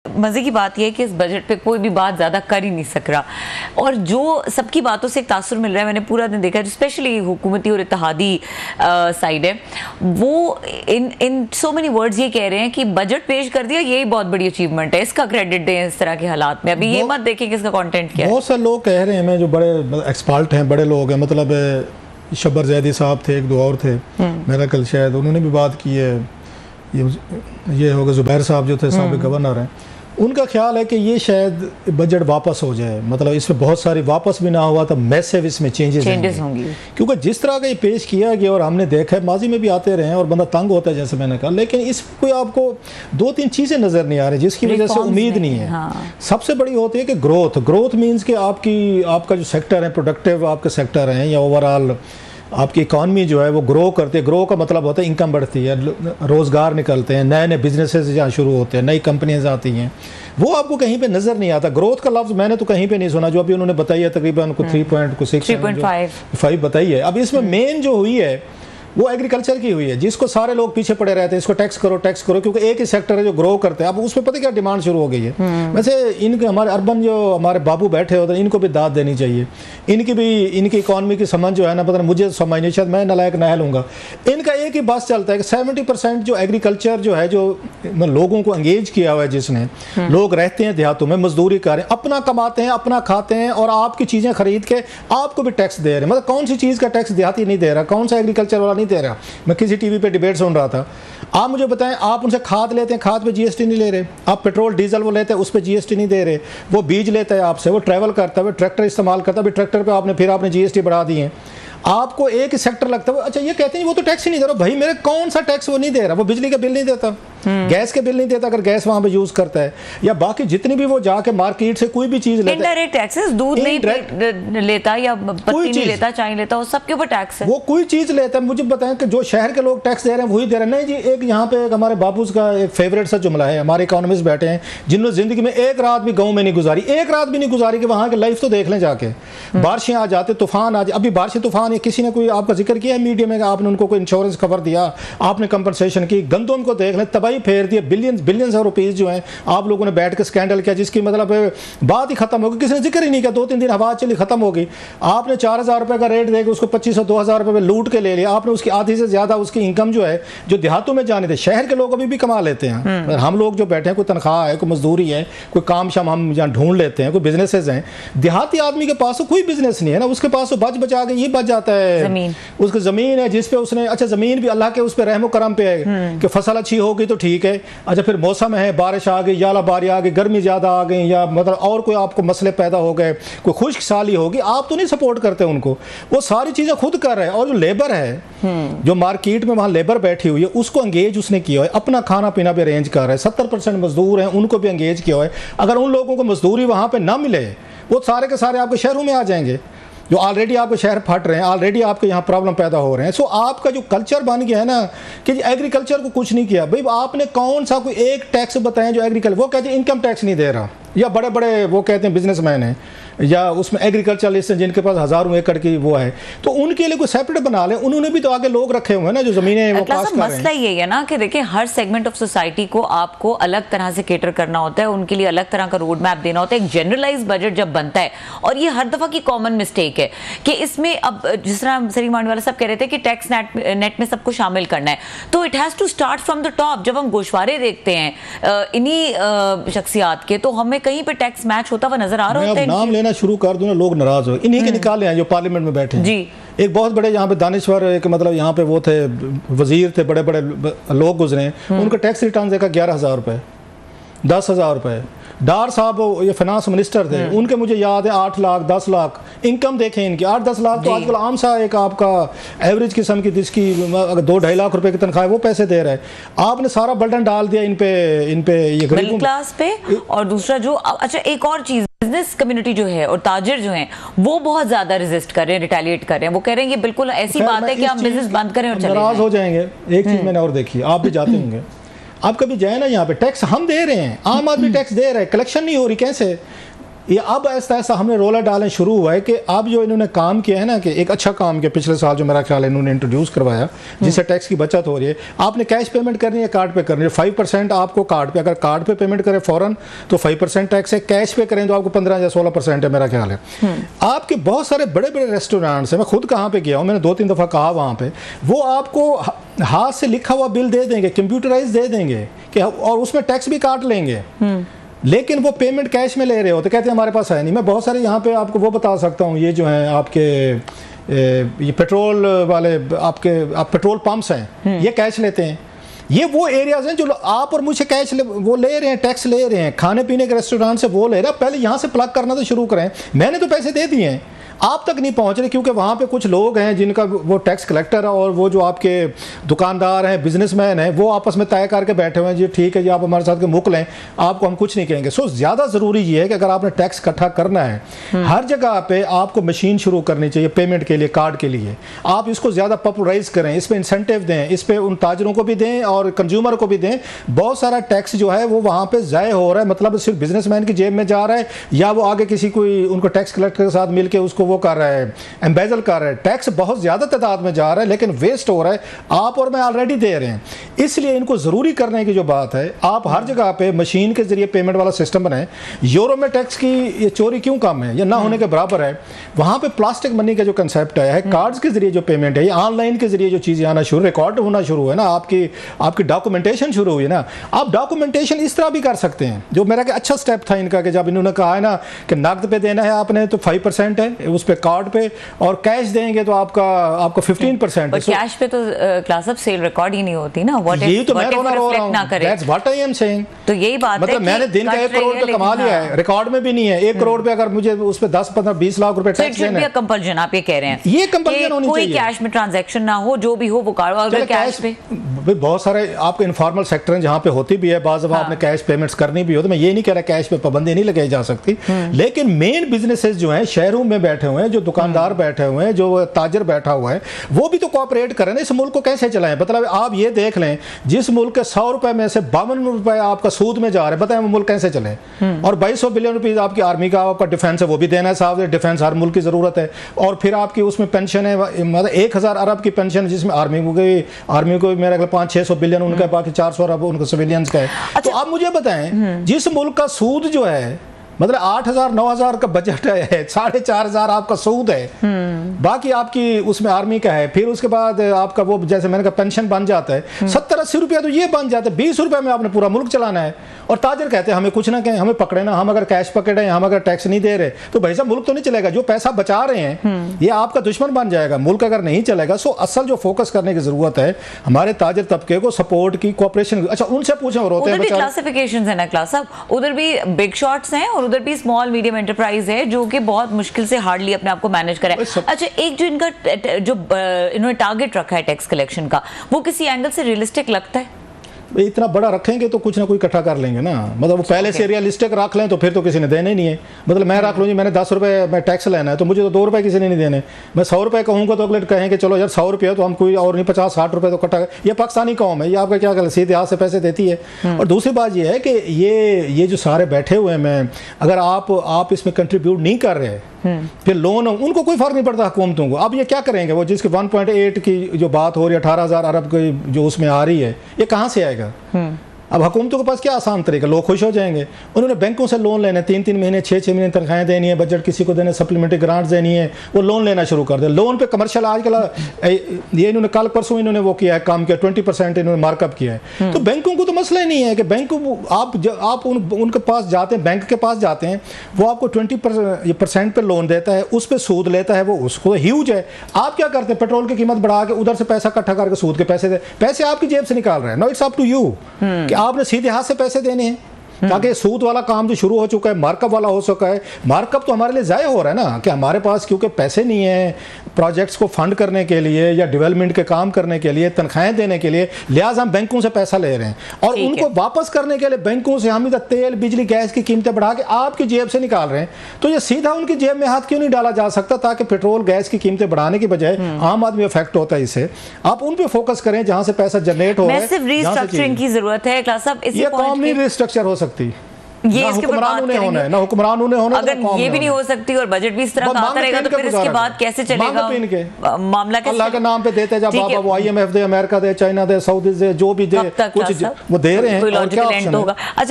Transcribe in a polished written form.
मजे की बात यह है कि इस बजट पे कोई भी बात ज्यादा कर ही नहीं सक रहा, और जो सबकी बातों से एक तासुर मिल रहा है, मैंने पूरा दिन देखा, स्पेशली हुकूमती और इत्तेहादी साइड है, वो इन सो मेनी वर्ड्स ये कह रहे हैं कि बजट पेश कर दिया, यही बहुत बड़ी अचीवमेंट है, इसका क्रेडिट दें इस तरह के हालात में। अभी ये मत देखें कि इसका कंटेंट क्या है। बहुत से लोग कह रहे हैं, जो बड़े एक्सपर्ट हैं, बड़े लोग हैं, मतलब शब्बर जैदी साहब थे, एक दो और थे मेरा कल, शायद उन्होंने भी बात की है, ये होगा जुबैर साहब जो थे साबिक गवर्नर हैं, उनका ख्याल है कि ये शायद बजट वापस हो जाए, मतलब इसमें बहुत सारी वापस भी ना हुआ तो मैसिव इसमें चेंजेस होंगी, क्योंकि जिस तरह का ये पेश किया गया और हमने देखा है, माजी में भी आते रहे हैं और बंदा तंग होता है जैसे मैंने कहा, लेकिन इस कोई आपको दो तीन चीज़ें नज़र नहीं आ रही जिसकी वजह से उम्मीद नहीं है। हाँ। सबसे बड़ी होती है कि ग्रोथ मीन्स कि आपका जो सेक्टर है, प्रोडक्टिव आपके सेक्टर हैं या ओवरऑल आपकी इकॉनमी जो है वो ग्रो करती है। ग्रो का मतलब होता है इनकम बढ़ती है, रोज़गार निकलते हैं, नए नए बिजनेसेस जहाँ शुरू होते हैं, नई कंपनियाँ आती हैं, वो आपको कहीं पे नज़र नहीं आता। ग्रोथ का लफ्ज़ मैंने तो कहीं पे नहीं सुना, जो अभी उन्होंने बताई है तकरीबन 3.5 बताई है। अब इसमें मेन जो हुई है वो एग्रीकल्चर की हुई है, जिसको सारे लोग पीछे पड़े रहते हैं, इसको टैक्स करो, क्योंकि एक ही सेक्टर है जो ग्रो करते हैं। अब उसमें पता क्या डिमांड शुरू हो गई है। वैसे इनके हमारे अर्बन जो हमारे बाबू बैठे होते हैं, इनको भी दाद देनी चाहिए, इनकी इकॉनमी की समझ जो है ना, पता मुझे समझ नहीं, शायद मैं नालायक नह लूँगा। इनका एक ही बस चलता है कि 70% जो एग्रीकल्चर जो है, जो लोगों को एंगेज किया हुआ है, जिसने लोग रहते हैं देहातों में, मजदूरी करें, अपना कमाते हैं, अपना खाते हैं, और आपकी चीज़ें खरीद के आपको भी टैक्स दे रहे हैं। मतलब कौन सी चीज़ का टैक्स देहाती नहीं दे रहा, कौन सा एग्रीकल्चर वाला नहीं दे रहा। मैं किसी टीवी पे डिबेट सुन रहा था, आप मुझे बताएं, आप उनसे खाद लेते हैं, खाद पे जीएसटी नहीं ले रहे, आप पेट्रोल डीजल वो लेते हैं, उस पे जीएसटी नहीं दे रहे, वो बीज लेता है आपसे, वो ट्रैवल करता है, वो ट्रैक्टर इस्तेमाल करता है, ट्रैक्टर पे आपने जीएसटी बढ़ा दी है, आपको एक सेक्टर लगता है। अच्छा, ये कहते हैं वो तो टैक्स ही नहीं दे रहा। भाई मेरे कौन सा टैक्स वो नहीं दे रहा? वो बिजली का बिल नहीं देता, गैस के बिल नहीं देता, अगर गैस वहां पे यूज करता है, या बाकी जितनी भी वो जाके मार्केट से कोई भी चीज लेता है, इनडायरेक्ट टैक्सेस, दूध नहीं लेता या पत्ती नहीं लेता, चाय लेता, वो सबके ऊपर टैक्स है। वो कोई चीज लेता है, मुझे बताएं कि जो शहर के लोग टैक्स दे रहे हैं वही दे रहे हैं। नहीं जी, एक यहाँ पे हमारे बापूज का एक फेवरेट सा जुमला है, हमारे इकोनॉमिस्ट बैठे हैं जिन्होंने जिंदगी में एक रात भी गाँव में नहीं गुजारी, एक रात भी नहीं गुजारी, कि वहाँ की लाइफ तो देख लें जाके। बारिशें आ जाते, तूफान आ जाए, अभी बारिशें तूफान, किसी ने कोई का जिक्र किया है मीडिया में, आपने उनको कोई इंश्योरेंस कवर दिया, आपने कंपनसेशन की, गंदम को देख लें, तबाही फेर दिया, बिलियंस ऑफ रुपीस जो हैं, आप लोगों ने बैठ के स्कैंडल किया, जिसकी मतलब बात ही खत्म होगी, किसी ने जिक्र ही नहीं किया, 2-3 दिन हवा चली, खत्म होगी। आपने 4000 रुपए का रेट देकर उसको 2500-2000 रुपए में लूट के ले लिया, आपने उसकी आधी से ज्यादा उसकी इनकम जो है, जो देहातों में जाने थे, शहर के लोग अभी भी कमा लेते हैं, हम लोग जो बैठे हैं, कोई तनख्वाह है, कोई मजदूरी है, कोई काम शाम हम यहाँ ढूंढ लेते हैं, कोई बिजनेसेस हैं। देहाती आदमी के पास तो कोई बिजनेस नहीं है ना, उसके पास तो बचा के ये बच जाता है, उसकी जमीन है जिस पे उसने, अच्छा जमीन भी अल्लाह के उस पे रहमो करम पे है कि फसल अच्छी होगी तो ठीक है, अच्छा फिर मौसम है, बारिश आ गई, याला बारी आ गई, गर्मी ज़्यादा आ गई, या मतलब और कोई आपको मसले पैदा हो गए, कोई खुश्क साली होगी, आप तो नहीं सपोर्ट करते उनको, वो सारी चीज़ें खुद कर रहे हैं। और जो लेबर है, जो मार्केट में वहाँ लेबर बैठी हुई है, उसको एंगेज उसने किया है, अपना खाना पीना भी अरेंज कर रहा है, 70% मजदूर हैं, उनको भी एंगेज किया है। अगर उन लोगों को मजदूरी वहाँ पर ना मिले, वो सारे के सारे आपके शहरों में आ जाएंगे, जो ऑलरेडी आपके शहर फट रहे हैं, ऑलरेडी आपके यहाँ प्रॉब्लम पैदा हो रहे हैं। सो आपका जो कल्चर बन गया है ना कि एग्रीकल्चर को कुछ नहीं किया। भाई आपने कौन सा कोई एक टैक्स बताएं जो एग्रीकल्चर, वो कहते हैं इनकम टैक्स नहीं दे रहा, या बड़े बड़े वो कहते हैं बिजनेसमैन हैं, या उसमें एग्रीकल्चरलिस्ट हैं जिनके पास हज़ारों एकड़ की वो है, तो उनके लिए कोई सेपरेट बना लें। उन्होंने भी तो आगे लोग रखे हुए हैं ना जो ज़मीनें वो कास्ट कर रहे हैं। मसला ये है ना कि देखिए, हर सेगमेंट ऑफ सोसाइटी को आपको अलग तरह से केटर करना होता है, उनके लिए अलग तरह का रोड मैप देना होता है। एक जनरलाइज बजट जब बनता है, और ये हर दफ़ा की कॉमन मिस्टेक है कि इसमें, अब जिस तरह सलीम मांडवाला साहब कह रहे थे कि टैक्स नेट में सबको शामिल करना है, तो it has to start from the top. जब हम गोशवारे देखते हैं इन्हीं शख्सियात के, तो हमें कहीं पे टैक्स मैच होता हुआ नजर आ रहा होता है। नाम लेना शुरू कर दूं ना, लोग नाराज हो, इन्हीं के निकाले हैं जो पार्लियामेंट में बैठे हैं जी। एक बहुत बड़े यहाँ पे दानिश्वर, एक मतलब यहाँ पे वो थे, वजीर थे, बड़े बड़े लोग गुजरे, उनका टैक्स रिटर्न देखा 11,000 रुपये, 10,000 रुपये। डार साहब ये फाइनेंस मिनिस्टर थे, उनके मुझे याद है 8 लाख 10 लाख इनकम देखें इनकी। 8-10 लाख तो आजकल आम सा एक आपका एवरेज किस्म की, जिसकी 2-2.5 लाख रुपए की तनख्वाह है, वो पैसे दे रहा है। आपने सारा बर्डन डाल दिया इन पे ये मिडिल क्लास पे। और दूसरा जो, अच्छा एक और चीज, बिजनेस कम्युनिटी जो है और ताजिर जो हैं, वो बहुत ज्यादा रेजिस्ट कर रहे हैं, रिटेलिएट कर रहे हैं। वो कह रहे हैं ये बिल्कुल ऐसी बात है कि हम बिजनेस बंद करें और चले जाएं। नाराज हो जाएंगे। एक चीज मैंने और देखी, आप भी जाते होंगे, आप कभी जाए ना, यहाँ पे टैक्स हम दे रहे हैं, आम आदमी टैक्स दे रहा है, कलेक्शन नहीं हो रही, कैसे? ये अब ऐसा ऐसा हमने रोलर डालने शुरू हुआ है कि अब जो इन्होंने काम किया है ना, कि एक अच्छा काम किया पिछले साल, जो मेरा ख्याल है इन्होंने इंट्रोड्यूस करवाया, जिससे टैक्स की बचत हो रही है। आपने कैश पेमेंट करनी है, कार्ड पे करनी है, 5% आपको कार्ड पे, अगर कार्ड पे पेमेंट करें फ़ौरन तो 5% टैक्स है, कैश पे करें तो आपको 15 या 16% है मेरा ख्याल है। आपके बहुत सारे बड़े बड़े रेस्टोरेंट्स हैं, मैं खुद कहाँ पे गया हूँ, मैंने 2-3 दफ़ा कहा वहाँ पे, वो आपको हाथ से लिखा हुआ बिल दे देंगे, कंप्यूटराइज दे देंगे कि, और उसमें टैक्स भी काट लेंगे, लेकिन वो पेमेंट कैश में ले रहे हो तो कहते हैं हमारे पास है नहीं। मैं बहुत सारे यहाँ पे आपको वो बता सकता हूँ, ये जो हैं आपके ये पेट्रोल वाले आप पेट्रोल पंप्स हैं, ये कैश लेते हैं। ये वो एरियाज हैं जो आप और मुझे कैश वो ले रहे हैं, टैक्स ले रहे हैं, खाने पीने के रेस्टोरेंट से वो ले रहे हैं। पहले यहाँ से प्लग करना तो शुरू करें। मैंने तो पैसे दे दिए हैं, आप तक नहीं पहुंच रहे, क्योंकि वहाँ पे कुछ लोग हैं जिनका वो टैक्स कलेक्टर है और वो जो आपके दुकानदार हैं, बिजनेसमैन हैं, वो आपस में तय करके बैठे हुए हैं, जी ठीक है जी आप हमारे साथ के मुक लें, आपको हम कुछ नहीं कहेंगे। सो ज़्यादा ज़रूरी ये है कि अगर आपने टैक्स इकट्ठा करना है, हर जगह पे आपको मशीन शुरू करनी चाहिए पेमेंट के लिए, कार्ड के लिए। आप इसको ज़्यादा पॉपुलराइज करें, इस पर इंसेंटिव दें, इस पर उन ताजरों को भी दें और कंज्यूमर को भी दें। बहुत सारा टैक्स जो है वो वहाँ पर ज़ाय हो रहा है, मतलब सिर्फ बिजनेसमैन की जेब में जा रहा है, या वो आगे किसी कोई उनको टैक्स कलेक्टर के साथ मिलकर उसको वो कर रहा है, एम्बेजल कर रहा है। टैक्स बहुत ज़्यादा तादाद में जा रहा है, लेकिन वेस्ट हो रहा है। आप और मैं ऑलरेडी दे रहे हैं, इसलिए इनको ज़रूरी करने की जो बात है, आप हर जगह पे मशीन के जरिए पेमेंट वाला सिस्टम बनाएं। यूरो में टैक्स की ये चोरी क्यों कम है या ना होने के बराबर है? वहाँ पे प्लास्टिक मनी का जो कंसेप्ट है, कार्ड्स के जरिए जो पेमेंट है, या ऑनलाइन के जरिए जो चीज़ें आना शुरू, रिकॉर्ड होना शुरू है ना, आपकी डॉक्यूमेंटेशन शुरू हुई है ना। आप डॉक्यूमेंटेशन इस तरह भी कर सकते हैं, जो मेरा कि अच्छा स्टेप था इनका, कि जब इन्होंने कहा है ना कि नकद पे देना है आपने तो 5% है उस पर कार्ड पे, और कैश देंगे तो आपका 15%। और कैश पे तो क्लास ऑफ सेल रिकॉर्ड ही नहीं होती ना। यही तो मैं रोना रो रहा हूं, that's what I am saying. तो यही बात मतलब मैंने दिन का 1 करोड़ पे कमा लिया है, रिकॉर्ड में भी नहीं है। 1 करोड़ पे अगर मुझे उस पे 10, 15, 20 लाख रुपए टैक्स देना है, कंपल्जन आप ये कह रहे हैं, ये कंपल्जन होनी चाहिए। कोई कैश में ट्रांजैक्शन ना हो, जो भी हो वो कार्ड, अगर कैश पे बहुत सारे आपके इनफॉर्मल सेक्टर हैं जहाँ पे होती भी है, बाज़ आपने कैश पेमेंट्स करनी भी हो, तो मैं ये नहीं कह रहा कैश पे पाबंदी नहीं लगाई जा सकती, लेकिन मेन बिजनेसेस जो हैं शहरों में बैठे हुए हैं, जो दुकानदार बैठे हुए हैं, जो ताजर बैठा हुआ है, वो भी तो कोऑपरेट करें ना। इस मुल्क को कैसे चलाएं? मतलब आप ये देख लें, जिस मुल्क के 100 रुपए में से 52 रुपए आपका सूद में जा रहे हैं, बताएं वो मुल्क कैसे चले? और 2200 बिलियन रुपीज आपकी आर्मी का, आपका डिफेंस है, वो भी देना है साहब, डिफेंस हर मुल्क की जरूरत है। और फिर आपकी उसमें पेंशन है, मतलब 1000 अरब की पेंशन, जिसमें आर्मी को मेरा 500-600 बिलियन उनका, बाकी 400 अरब उनके सिविलियंस का है। तो आप मुझे बताएं, जिस मुल्क का सूद जो है, मतलब 8000-9000 का बजट है, 4500 आपका सूद है, बाकी आपकी उसमें आर्मी का है, फिर उसके बाद आपका वो जैसे मैंने कहा पेंशन बन जाता है, 70-80 रुपया तो ये बन जाता है। 20 रुपये में आपने पूरा मुल्क चलाना है। और ताजर कहते हैं हमें कुछ ना कहें, हमें पकड़े ना, हम अगर कैश पकड़े, हम अगर टैक्स नहीं दे रहे तो भाई साहब मुल्क तो नहीं चलेगा। जो पैसा बचा रहे हैं ये आपका दुश्मन बन जाएगा, मुल्क अगर नहीं चलेगा। सो असल जो फोकस करने की जरूरत है हमारे ताजर तबके को, सपोर्ट की, कोऑपरेशन। अच्छा उनसे पूछें, और होते हैं क्लासिफिकेशंस है ना क्लास साहब, उधर भी बिग शॉट्स हैं और उधर भी स्मॉल मीडियम एंटरप्राइज है जो कि बहुत मुश्किल से हार्डली अपने आप को मैनेज करे। अच्छा, एक जो इनका जो इन्होंने टारगेट रखा है टैक्स कलेक्शन का, वो किसी एंगल से रियलिस्टिक लगता है? इतना बड़ा रखेंगे तो कुछ ना कुछ इकट्ठा कर लेंगे ना। मतलब वो पहले से रियलिस्टिक रख लें तो फिर तो किसी ने देने नहीं है। मतलब मैं रख लूँ जी, मैंने 10 रुपये में टैक्स लेना है तो मुझे तो 2 रुपये किसी ने नहीं देने। मैं 100 रुपये कहूँगा तो अगले कहेंगे चलो यार 100 रुपये तो हम कोई और नहीं, 50-60 रुपये तो इकट्ठा। ये पाकिस्तानी कौम है, ये आपका क्या कर सीधे हाथ से पैसे देती है। और दूसरी बात ये है कि ये जो सारे बैठे हुए हैं, अगर आप इसमें कंट्रीब्यूट नहीं कर रहे फिर लोन उनको कोई फर्क नहीं पड़ता हुकूमतों को। अब ये क्या करेंगे? वो जिसके 1.8 की जो बात हो रही है, 18,000 अरब की जो उसमें आ रही है, ये कहाँ से आएगा? अब हुकूमतों के पास क्या आसान तरीका, लोग खुश हो जाएंगे। उन्होंने बैंकों से लोन लेने, 3-3 महीने 6-6 महीने तनख्वाहें देनी है, बजट किसी को देने, सप्लीमेंट्री ग्रांट्स देनी है, वो लोन लेना शुरू कर दे। लोन पे कमर्शियल आजकल ये इन्होंने कल परसों इन्होंने वो किया है, काम किया, 20% इन्होंने मार्कअप किया है। तो बैंकों को तो मसला ही नहीं है कि बैंक आप उनके पास जाते हैं, बैंक के पास जाते हैं, वो आपको 20% पे लोन देता है, उस पर सूद लेता है, वो उसको ह्यूज है। आप क्या करते हैं? पेट्रोल की कीमत बढ़ा के उधर से पैसा इकट्ठा करके सूद के पैसे आपकी जेब से निकाल रहे हैं। No, it's up to you कि आपने सीधे हाथ से पैसे देने हैं, ताकि सूद वाला काम जो शुरू हो चुका है, मार्कअप वाला हो सका है। मार्कअप तो हमारे लिए ज़ाया हो रहा है ना, कि हमारे पास क्योंकि पैसे नहीं है प्रोजेक्ट्स को फंड करने के लिए या डेवलपमेंट के काम करने के लिए, तनख्वाहें देने के लिए, लिहाजा हम बैंकों से पैसा ले रहे हैं। और उनको वापस करने के लिए बैंकों से हम इधर तेल, बिजली, गैस की कीमतें बढ़ा के आपकी जेब से निकाल रहे हैं। तो ये सीधा उनकी जेब में हाथ क्यों नहीं डाला जा सकता, ताकि पेट्रोल गैस की कीमतें बढ़ाने की बजाय आम आदमी इफेक्ट होता है इससे। आप उन पर फोकस करें जहाँ से पैसा जनरेट हो रहा है। रीस्ट्रक्चरिंग की जरूरत है क्लास साहब। ये कौम नहीं रीस्ट्रक्चर हो सकती। ये इसके ऊपर बात करेंगे ना हुक्मरान उन्हें होना, अगर ये भी नहीं हो सकती और बजट भी इस तरह का आता रहेगा तो फिर इसके बाद कैसे चलेगा मामला? अल्लाह के नाम पे देते जा बाबा, वो IMF दे, अमेरिका दे, चाइना दे, सऊदी दे, जो भी दे कुछ वो दे रहे हैं, और क्या ऑप्शन है?